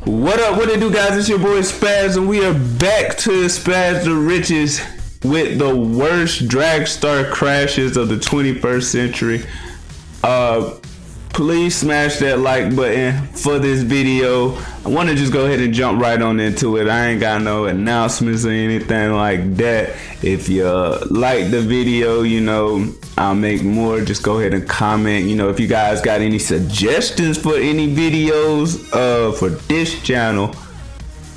What up? What it do, guys? It's your boy Spaz, and we are back to Spaz the Riches with the worst Dragster crashes of the 21st century. Please smash that like button for this video. I want to just go ahead and jump right on into it. I ain't got no announcements or anything like that. If you like the video, you know, I'll make more. Just go ahead and comment. You know, if you guys got any suggestions for any videos for this channel,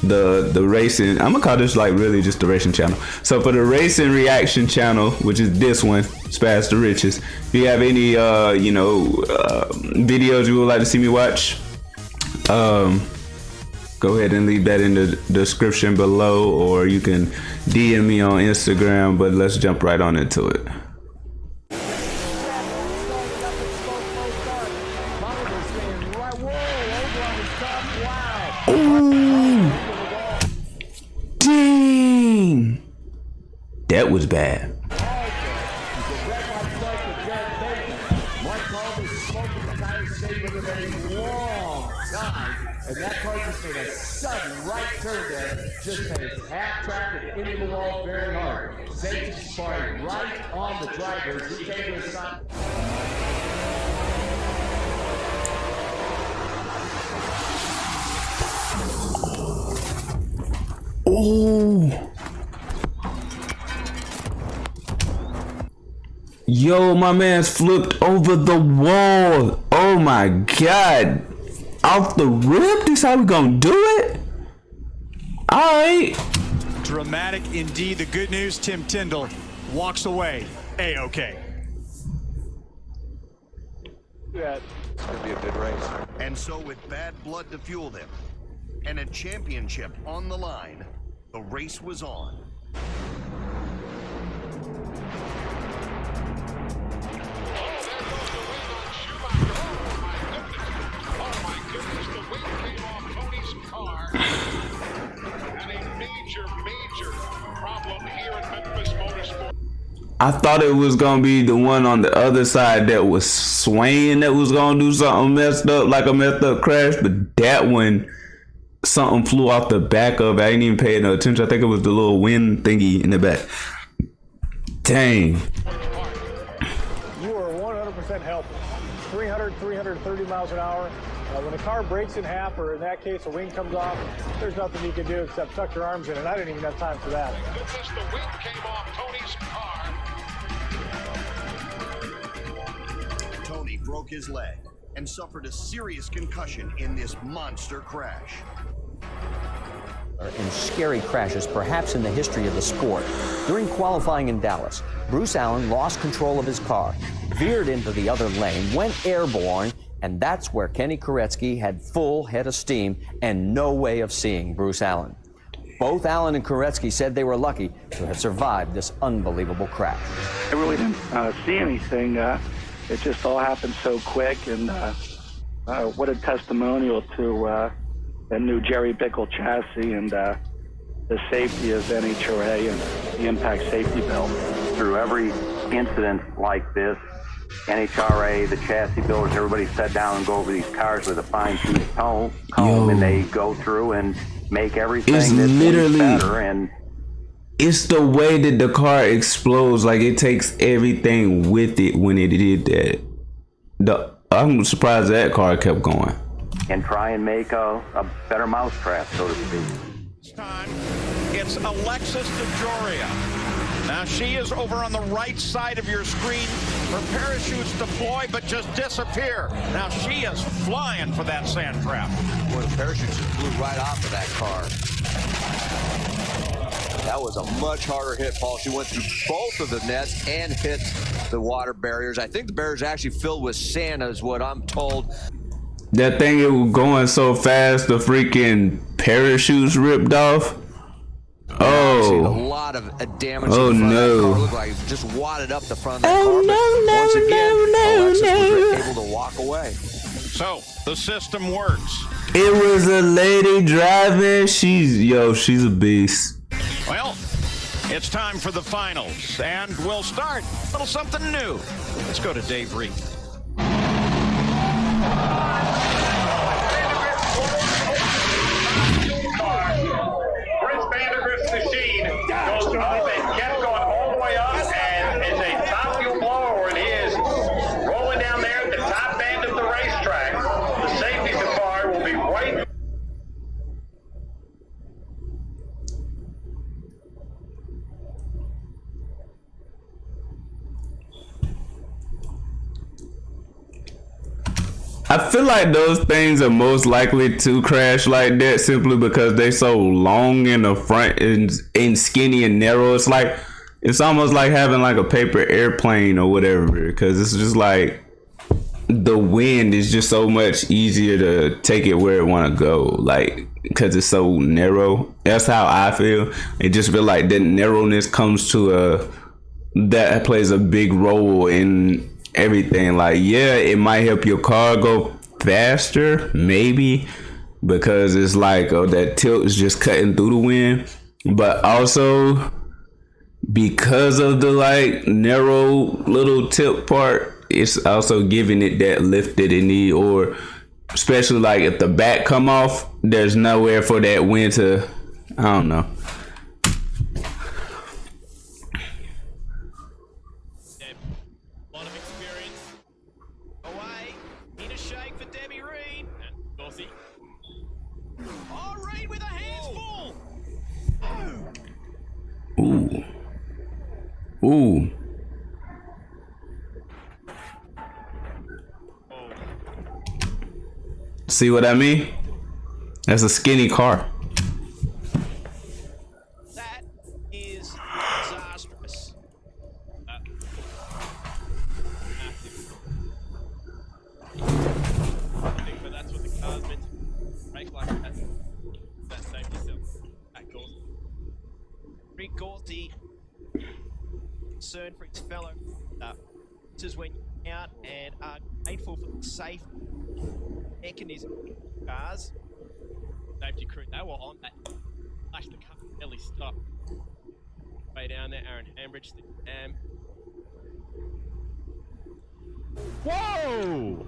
the racing, I'm gonna call this like really just the racing channel. So for the racing reaction channel, which is this one, Spaz the Riches, if you have any videos you would like to see me watch, go ahead and leave that in the description below, or you can DM me on Instagram. But let's jump right on into it. Ooh, dang, that was bad. And that car just made a sudden right turn there, just made it half-tracked and into the wall very hard. Safety sparring right on the drivers. He came to a stop. Ooh. Yo, my man's flipped over the wall. Oh my God. Off the rip? This how we gonna do it? Alright. Dramatic indeed. The good news, Tim Tyndall walks away A-OK. Yeah, it's gonna be a good race. And so with bad blood to fuel them and a championship on the line, the race was on. I thought it was gonna be the one on the other side that was swaying that was gonna do something messed up, like a messed up crash, but that one, something flew off the back of it. I didn't even pay no attention. I think it was the little wind thingy in the back. Dang. You are 100% helpless. 300, 330 miles an hour. When a car breaks in half, or in that case, a wing comes off, there's nothing you can do except tuck your arms in, and I didn't even have time for that. Goodness, the wing came off Tony's car. Tony broke his leg and suffered a serious concussion in this monster crash. In scary crashes, perhaps in the history of the sport. During qualifying in Dallas, Bruce Allen lost control of his car, veered into the other lane, went airborne, and that's where Kenny Koretsky had full head of steam and no way of seeing Bruce Allen. Both Allen and Koretsky said they were lucky to have survived this unbelievable crash. I really didn't see anything. It just all happened so quick, and what a testimonial to the new Jerry Bickle chassis and the safety of NHRA and the impact safety belt. Through every incident like this, NHRA, the chassis builders, everybody sat down and go over these cars with a fine-tooth comb, and they go through and make everything it's that's literally better. And it's the way that the car explodes. Like, it takes everything with it when it did that. I'm surprised that car kept going. And try and make a better mousetrap, so to speak. This time, it's Alexis DeJoria. Now she is over on the right side of your screen. Her parachutes deploy, but just disappear. Now she is flying for that sand trap. Boy, the parachutes just flew right off of that car. That was a much harder hit, Paul. She went through both of the nets and hit the water barriers. I think the barriers actually filled with sand, is what I'm told. That thing, it was going so fast, the freaking parachutes ripped off. Oh, a lot of damage. Oh, in front no. Of that car. It looked like it just wadded up the front of that car. Oh, Once again, Alexis was no. able to walk away. So the system works. It was a lady driving. She's a beast. Well, it's time for the finals, and we'll start a little something new. Let's go to Dave Reed. I feel like those things are most likely to crash like that simply because they so long in the front and skinny and narrow. It's almost like having like a paper airplane or whatever, because it's just like the wind is just so much easier to take it where it want to go, like because it's so narrow. That's how I feel. It just feel like that narrowness comes to that plays a big role in everything. Like, yeah, it might help your car go faster, maybe, because it's like, oh, that tilt is just cutting through the wind, but also because of the like narrow little tip part, it's also giving it that lift that it need. Or especially like if the back come off, there's nowhere for that wind to, I don't know. Ooh. Ooh. See what I mean? That's a skinny car. That is disastrous. But that's what the car's meant to break like that. That safety cell. That goes. Rick Gorty, concern for his fellow. This is when you're out and are grateful for the safe mechanism cars. Safety crew, they were on that. Flash the car, nearly stopped. Way down there, Aaron Hambridge, the dam. Whoa!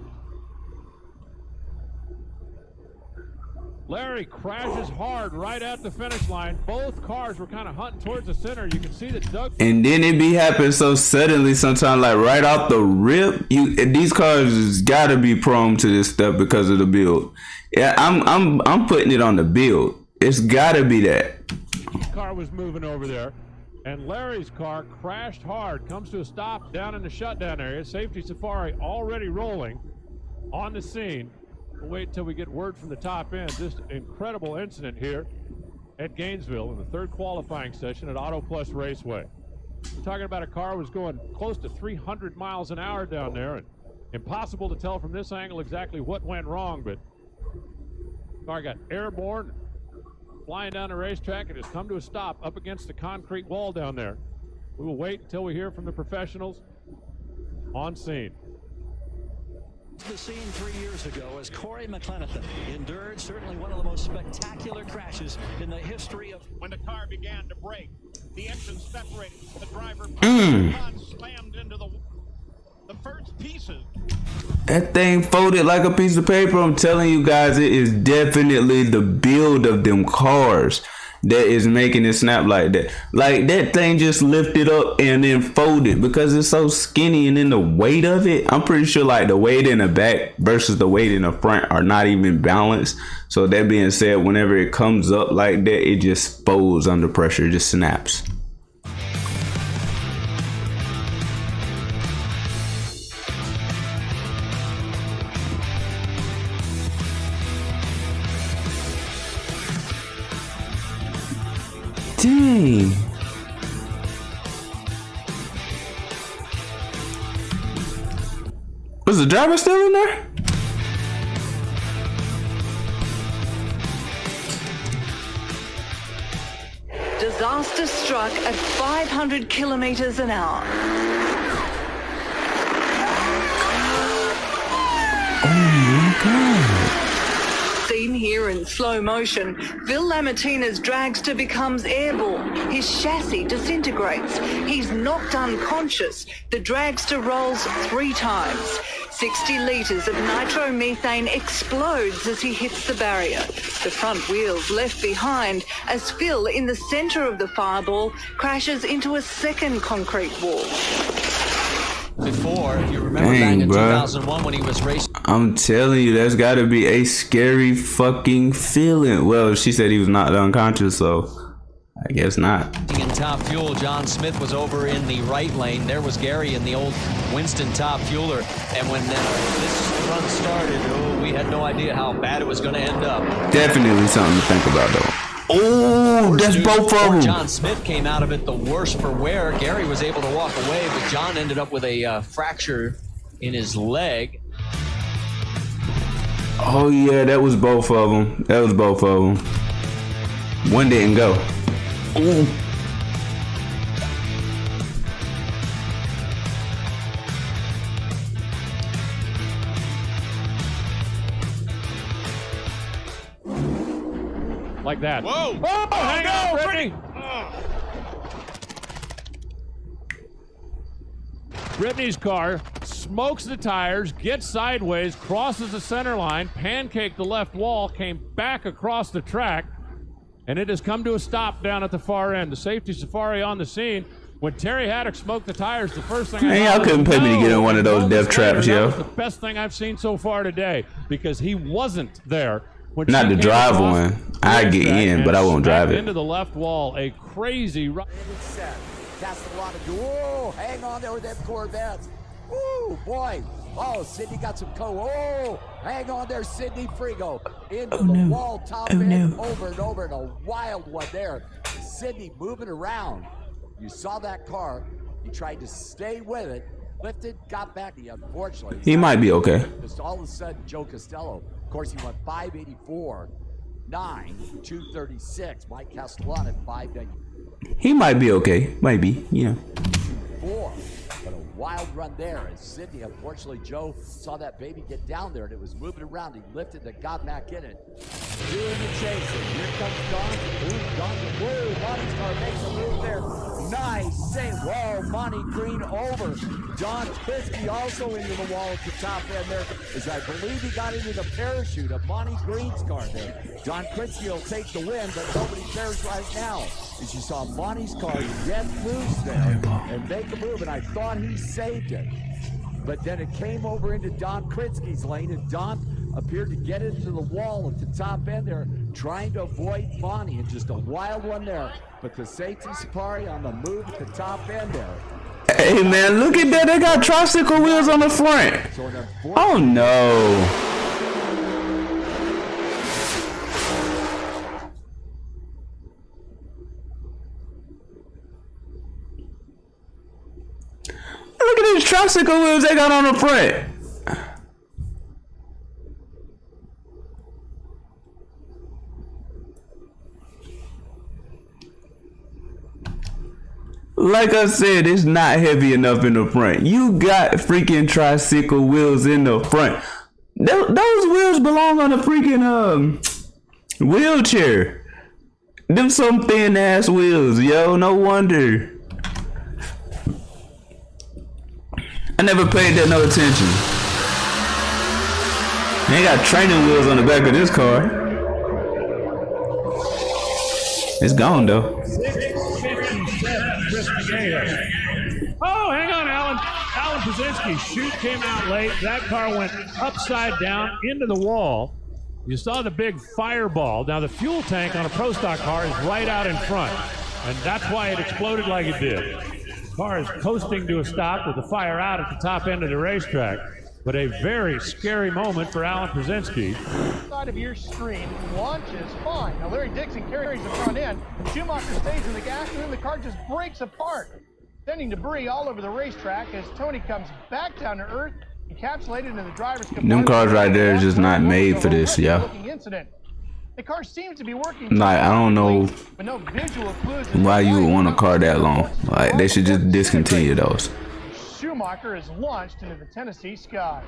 Larry crashes hard right at the finish line. Both cars were kind of hunting towards the center. You can see that Doug. And then it be happening so suddenly sometimes, like right off the rip. These cars gotta be prone to this stuff because of the build. Yeah, I'm putting it on the build. It's gotta be that. The car was moving over there, and Larry's car crashed hard. Comes to a stop down in the shutdown area. Safety Safari already rolling on the scene. We'll wait until we get word from the top end. This incredible incident here at Gainesville in the third qualifying session at Auto Plus Raceway. We're talking about a car was going close to 300 miles an hour down there, and impossible to tell from this angle exactly what went wrong, but the car got airborne, flying down the racetrack, and has come to a stop up against the concrete wall down there. We will wait until we hear from the professionals on scene. The scene 3 years ago as Corey McLenithan endured certainly one of the most spectacular crashes in the history of. When the car began to brake, the engine separated, the driver slammed into the first pieces. That thing folded like a piece of paper. I'm telling you guys, it is definitely the build of them cars that is making it snap like that. Like that thing just lifted up and then folded because it's so skinny, and then the weight of it, I'm pretty sure like the weight in the back versus the weight in the front are not even balanced. So that being said, whenever it comes up like that, it just folds under pressure, it just snaps. Dang. Was the driver still in there? Disaster struck at 500 kilometers an hour. Oh my God. Seen here in slow motion, Vil Lamatina's dragster becomes airborne. His chassis disintegrates. He's knocked unconscious. The dragster rolls 3 times. 60 litres of nitromethane explodes as he hits the barrier. The front wheels left behind as Phil, in the centre of the fireball, crashes into a second concrete wall. Before, if you remember back in 2001 when he was racing. I'm telling you, that's got to be a scary fucking feeling. Well, she said he was knocked unconscious, so I guess not. In top fuel, John Smith was over in the right lane. There was Gary in the old Winston top fueler. And when this run started, we had no idea how bad it was going to end up. Definitely something to think about, though. Oh, that's both of them. John Smith came out of it the worse for wear. Gary was able to walk away, but John ended up with a fracture in his leg. Oh, yeah, that was both of them. That was both of them. One didn't go. Ooh. Like that. Whoa! Oh, hang on, Brittany! Brittany's car smokes the tires, gets sideways, crosses the center line, pancaked the left wall, came back across the track, and it has come to a stop down at the far end. The safety safari on the scene. When Terry Haddock smoked the tires, the first thing Man, y'all couldn't pay me to get in one of those death traps, yo. That was the best thing I've seen so far today, because he wasn't there. When Not she to came drive across one. I get in, but I won't drive it. into the left wall, a crazy run. Castellano, whoa, hang on there with them Corvettes. Woo, boy. Oh, Sydney got some oh, hang on there, Sydney Frigo. Into the wall, top end, over and over, and a wild one there. Sydney moving around. You saw that car. He tried to stay with it, lifted, got back. Unfortunately, He might be okay. Just all of a sudden, Joe Costello, of course, he went 584, 9, 236. Mike Castellano at 590. He might be okay. Might be, yeah. 4. But a wild run there as Sydney, unfortunately, Joe saw that baby get down there and it was moving around. He lifted and got back in it. Doing the chasing. Here comes Don. Ooh, Don, whoa, Monty's car makes a move there. Nice save. Whoa, Monty Green over. Don Kriske also into the wall at the top end there, as I believe he got into the parachute of Monty Green's car there. Don Kriske will take the win, but nobody cares right now. As you saw Monty's car get loose there and make a move, and I thought he saved it. But then it came over into Don Kritzke's lane, and Don appeared to get into the wall at the top end there, trying to avoid Monty, and just a wild one there. But the safety Safari on the move at the top end there. Hey, man, look at that. They got tricycle wheels on the front. Oh, no. Look at these tricycle wheels they got on the front. Like I said, it's not heavy enough in the front. You got freaking tricycle wheels in the front. Those wheels belong on a freaking wheelchair. Them some thin ass wheels, yo. No wonder. I never paid that no attention. They got training wheels on the back of this car. It's gone though. 657. Oh, hang on, Alan. Alan Pazinski's chute came out late. That car went upside down into the wall. You saw the big fireball. Now the fuel tank on a Pro Stock car is right out in front, and that's why it exploded like it did. The car is coasting to a stop with the fire out at the top end of the racetrack. But a very scary moment for Alan Pazinski. Side of your screen launches fine. Now Larry Dixon carries the front end. Schumacher stays in the gas, and then the car just breaks apart, sending debris all over the racetrack as Tony comes back down to earth, encapsulated in the driver's compartment. Them cars right there is just not made for this, yeah. The car seems to be working. Like, I don't know but no visual clues why you would want a car that long. Like, they should just discontinue those. Schumacher is launched into the Tennessee sky.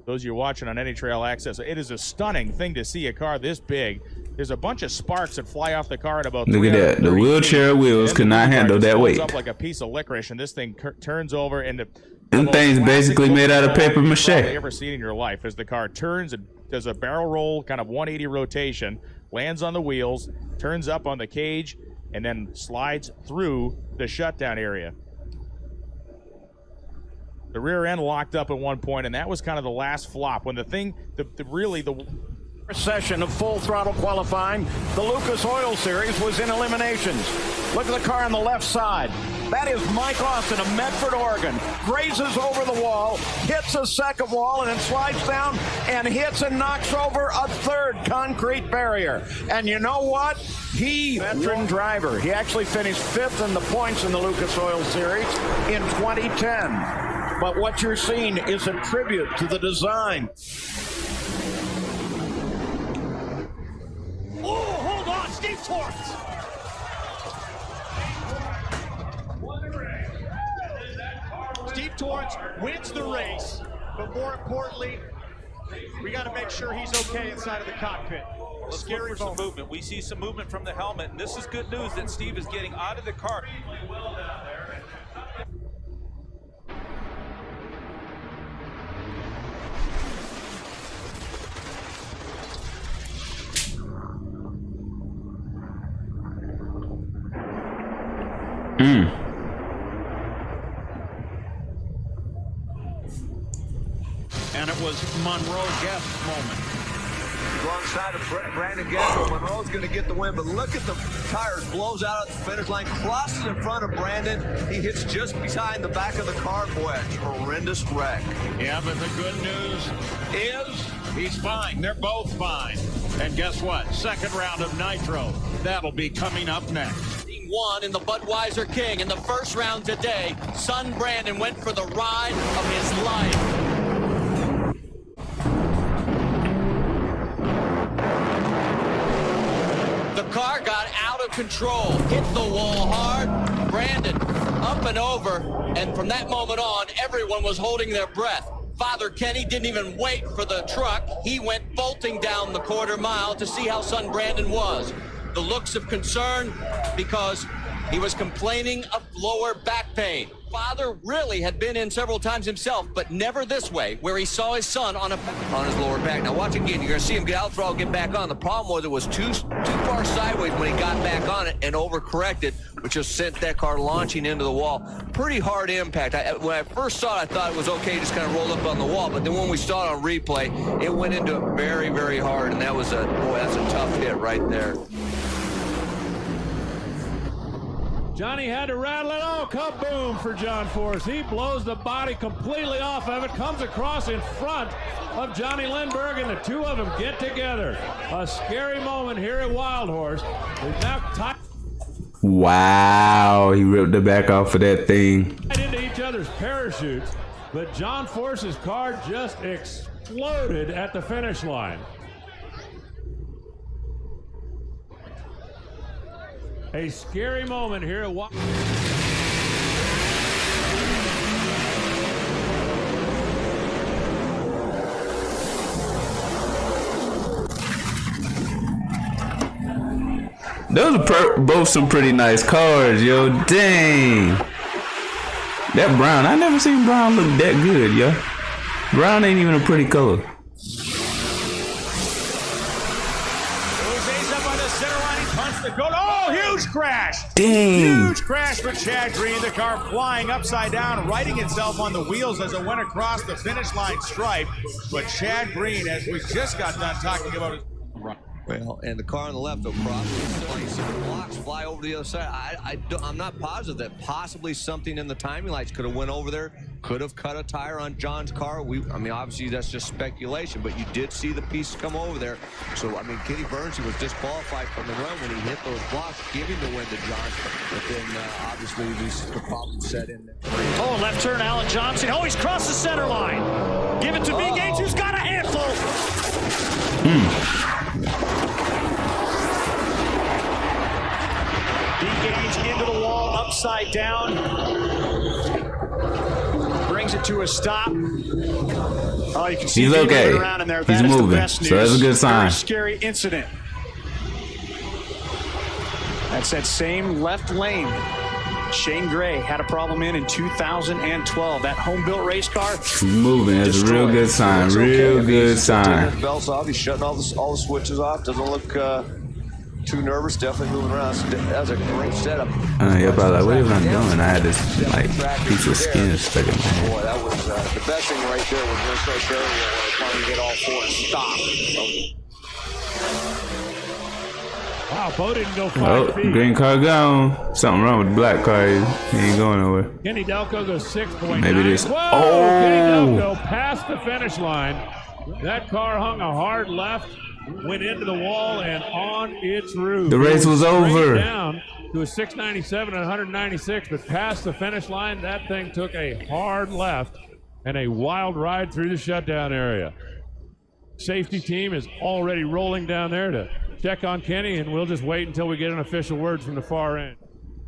Those of you watching on Any Trail Access, it is a stunning thing to see a car this big. There's a bunch of sparks that fly off the car at about. Look at that. The wheelchair wheels could not handle that weight. Up like a piece of licorice, and this thing turns over, and them things basically made out of paper mache. You've ever seen in your life as the car turns and does a barrel roll, kind of 180 rotation, lands on the wheels, turns up on the cage, and then slides through the shutdown area. The rear end locked up at one point, and that was kind of the last flop when the thing, Session of full throttle qualifying. The Lucas Oil Series was in eliminations. Look at the car on the left side. That is Mike Austin of Medford, Oregon. Grazes over the wall, hits a second wall, and then slides down and hits and knocks over a third concrete barrier. And you know what? Veteran driver. He actually finished 5th in the points in the Lucas Oil Series in 2010. But what you're seeing is a tribute to the design. Oh, hold on, Steve Torrance. Steve Torrance wins the race, but more importantly, we got to make sure he's okay inside of the cockpit. Let's look for some movement. We see some movement from the helmet, and this is good news that Steve is getting out of the car. And it was Monroe Guest's moment. Wrong side of Brandon Guest, but Monroe's going to get the win. But look at the tires, blows out at the finish line, crosses in front of Brandon. He hits just behind the back of the car. Boy, a horrendous wreck. Yeah, but the good news is he's fine. They're both fine. And guess what? Second round of Nitro. That'll be coming up next. Won in the Budweiser King in the first round today. Son Brandon went for the ride of his life. The car got out of control, hit the wall hard. Brandon up and over, and from that moment on, everyone was holding their breath. Father Kenny didn't even wait for the truck. He went bolting down the quarter mile to see how son Brandon was. The looks of concern because he was complaining of lower back pain. Father really had been in several times himself, but never this way, where he saw his son on his lower back. Now watch again, you're gonna see him get out throttle, get back on. The problem was it was too far sideways when he got back on it and overcorrected, which just sent that car launching into the wall. Pretty hard impact. When I first saw it, I thought it was okay, just kind of rolled up on the wall, but then when we saw it on replay, it went into it very, very hard, and that was that's a tough hit right there. Johnny had to rattle it. Oh, kaboom for John Force. He blows the body completely off of it, comes across in front of Johnny Lindbergh, and the two of them get together. A scary moment here at Wild Horse. They've now tied Wow, he ripped the back off of that thing. into each other's parachutes, but John Force's car just exploded at the finish line. A scary moment here at Those are both some pretty nice cars, yo. Dang. That brown, I never seen brown look that good, yo. Brown ain't even a pretty color. Oh, huge crash! Dang. Huge crash for Chad Green. The car flying upside down, righting itself on the wheels as it went across the finish line stripe. But Chad Green, as we just got done talking about his... Well, and the car on the left will probably see the blocks fly over to the other side. I'm not positive that possibly something in the timing lights could have went over there, could have cut a tire on John's car. I mean, obviously that's just speculation, but you did see the piece come over there. So, I mean, Kenny Burns, he was disqualified from the run when he hit those blocks, giving the win to John. But then, obviously, the problem set in there. Oh, left turn, Alan Johnson. Oh, he's crossed the center line. Give it to B. Gates, who's got a handful. Gauge into the wall, upside down. Brings it to a stop. Oh, you can see he's okay. Moving around in there. He's that moving, is the best news. so that's a good sign. Very scary incident. That's that same left lane. Shane Gray had a problem in 2012. That home-built race car. He's moving. That's a real good sign. Real good sign. Taking his belts off. He's shutting all the switches off. Doesn't look too nervous. Definitely moving around. That was a great setup. Yeah, probably like, what am I doing? I had this like piece of skin stuck in my head. Boy, that was the best thing right there was this right there where finally get all four and stop. So, Wow, Bo didn't go 5 Oh, feet. green car gone. Something wrong with the black car. He ain't going nowhere. Kenny Delco goes 6.9. Maybe this. Whoa! Oh! Kenny Delco passed the finish line. That car hung a hard left, went into the wall, and on its roof. The race was over. Down to a 697 and 196, but past the finish line, that thing took a hard left and a wild ride through the shutdown area. Safety team is already rolling down there to check on Kenny, and we'll just wait until we get an official word from the far end.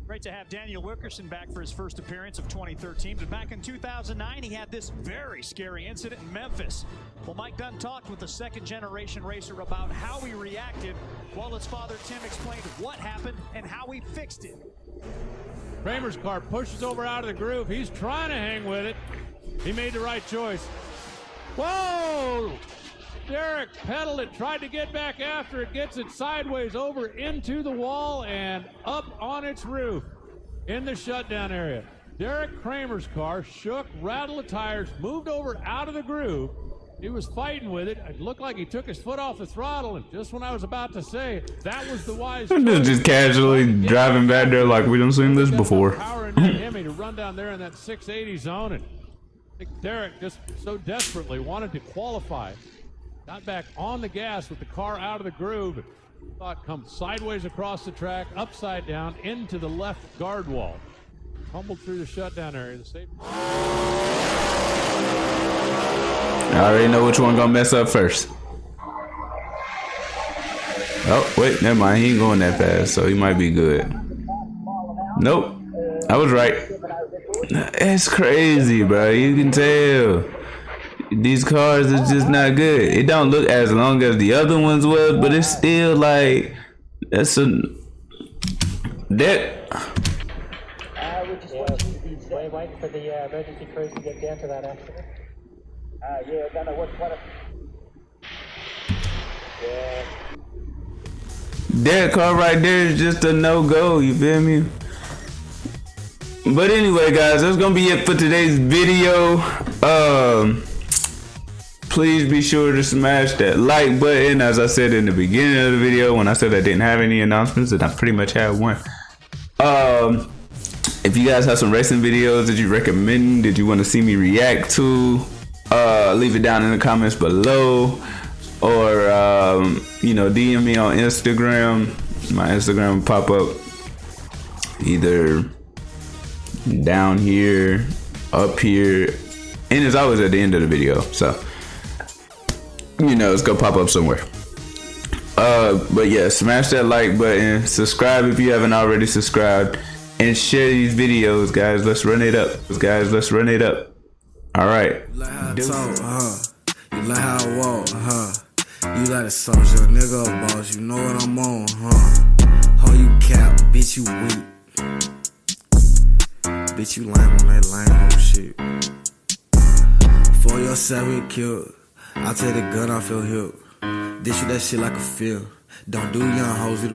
Great to have Daniel Wilkerson back for his first appearance of 2013, but back in 2009, he had this very scary incident in Memphis. Well, Mike Dunn talked with the second-generation racer about how he reacted, while his father Tim explained what happened and how he fixed it. Kramer's car pushes over out of the groove. He's trying to hang with it. He made the right choice. Whoa! Derek pedaled it, tried to get back after it, gets it sideways over into the wall and up on its roof in the shutdown area. Derek Kramer's car shook, rattled the tires, moved over out of the groove. He was fighting with it. It looked like he took his foot off the throttle, and just when I was about to say that was the wise choice. Just casually driving back there like we done seen this before. Power in that Hemi to run down there in that 680 zone, and I think Derek just so desperately wanted to qualify. Got back on the gas with the car out of the groove, and thought come sideways across the track, upside down into the left guard wall. Tumbled through the shutdown area. The safety. I already know which one gonna mess up first. Oh, wait, never mind. He ain't going that fast, so he might be good. Nope. I was right. It's crazy, bro. You can tell. These cars is just not good. It don't look as long as the other ones was, but it's still like that's a that. We just want you to be waiting for the emergency crews to get down to that accident. Yeah, don't know what. Yeah. That car right there is just a no-go. You feel me? But anyway, guys, that's gonna be it for today's video. Please be sure to smash that like button. As I said in the beginning of the video, when I said I didn't have any announcements, and I pretty much had one. If you guys have some racing videos that you recommend, that you want to see me react to, leave it down in the comments below, or you know, DM me on Instagram. My Instagram will pop up either down here, up here, and it's always at the end of the video, so you know it's gonna pop up somewhere. But yeah, smash that like button, subscribe if you haven't already subscribed, and share these videos, guys. Let's run it up, guys. Let's run it up. All right. You like how I talk, huh? You like how I walk, huh? You like a soldier, nigga, a boss. You know what I'm on, huh? How you cap, bitch, you weak. Bitch, you lame on that lame old shit. For yourself, get killed. I take the gun off your hip. Dish you that shit like a feel. Don't do young hoes.